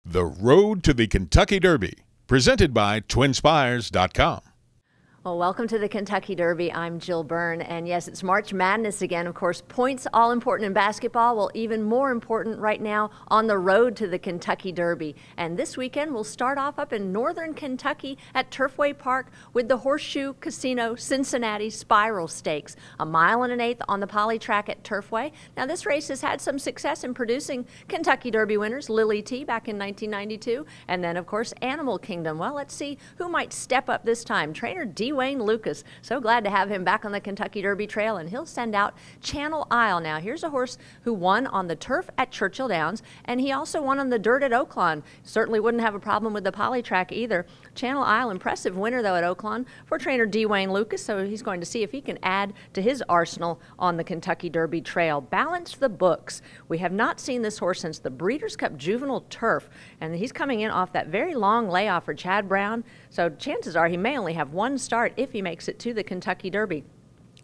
The Road to the Kentucky Derby, presented by TwinSpires.com. Well, welcome to the Kentucky Derby. I'm Jill Byrne, and yes, it's March Madness again. Of course, points all important in basketball. Well, even more important right now on the road to the Kentucky Derby. And this weekend, we'll start off up in northern Kentucky at Turfway Park with the Horseshoe Casino Cincinnati Spiral Stakes, 1.125 miles on the poly track at Turfway. Now, this race has had some success in producing Kentucky Derby winners, Lily T back in 1992, and then, of course, Animal Kingdom. Well, let's see who might step up this time. Trainer Wayne Lucas. So glad to have him back on the Kentucky Derby trail, and he'll send out Channel Isle. Now, here's a horse who won on the turf at Churchill Downs, and he also won on the dirt at Oaklawn. Certainly wouldn't have a problem with the poly track either. Channel Isle, impressive winner, though, at Oaklawn for trainer Wayne Lucas, so he's going to see if he can add to his arsenal on the Kentucky Derby trail. Balance the books. We have not seen this horse since the Breeders' Cup Juvenile Turf, and he's coming in off that very long layoff for Chad Brown, so chances are he may only have one start if he makes it to the Kentucky Derby.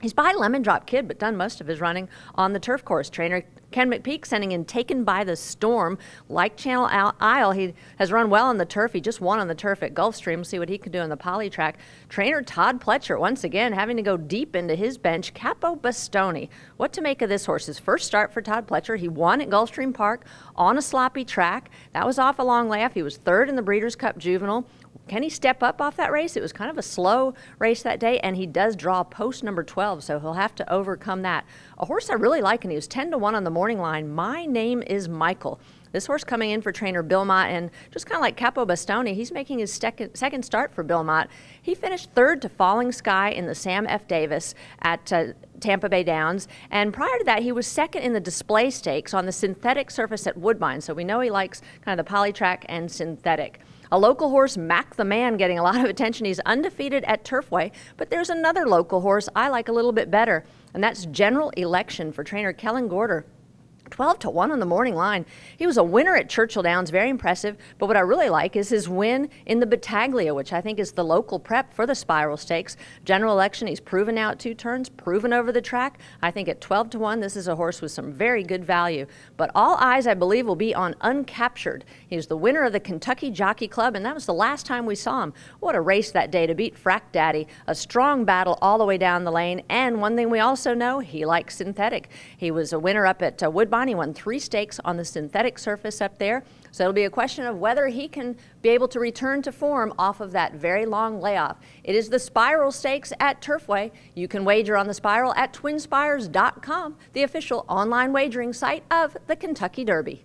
He's by Lemon Drop Kid, but done most of his running on the turf course. Trainer Ken McPeak sending in Taken by the Storm. Like Channel Isle, he has run well on the turf. He just won on the turf at Gulfstream. We'll see what he can do on the poly track. Trainer Todd Pletcher, once again, having to go deep into his bench. Capo Bastoni. What to make of this horse? His first start for Todd Pletcher. He won at Gulfstream Park on a sloppy track. That was off a long layoff. He was third in the Breeders' Cup Juvenile. Can he step up off that race? It was kind of a slow race that day, and he does draw post number 12, so he'll have to overcome that. A horse I really like, and he was 10-1 on the morning line. My Name is Michael. This horse coming in for trainer Bill Mott, and just kind of like Capo Bastoni, he's making his second start for Bill Mott. He finished third to Falling Sky in the Sam F. Davis at Tampa Bay Downs, and prior to that, he was second in the Display Stakes on the synthetic surface at Woodbine, so we know he likes kind of the poly track and synthetic. A local horse, Mac the Man, getting a lot of attention. He's undefeated at Turfway, but there's another local horse I like a little bit better, and that's General Election for trainer Kellen Gorder. 12-1 on the morning line. He was a winner at Churchill Downs, very impressive, but what I really like is his win in the Battaglia, which I think is the local prep for the Spiral Stakes. General Election, he's proven out 2 turns, proven over the track. I think at 12-1, this is a horse with some very good value. But all eyes, I believe, will be on Uncaptured. He was the winner of the Kentucky Jockey Club, and that was the last time we saw him. What a race that day to beat Frack Daddy. A strong battle all the way down the lane, and one thing we also know, he likes synthetic. He was a winner up at Woodbine. He won 3 stakes on the synthetic surface up there. So it'll be a question of whether he can be able to return to form off of that very long layoff. It is the Spiral Stakes at Turfway. You can wager on the Spiral at TwinSpires.com, the official online wagering site of the Kentucky Derby.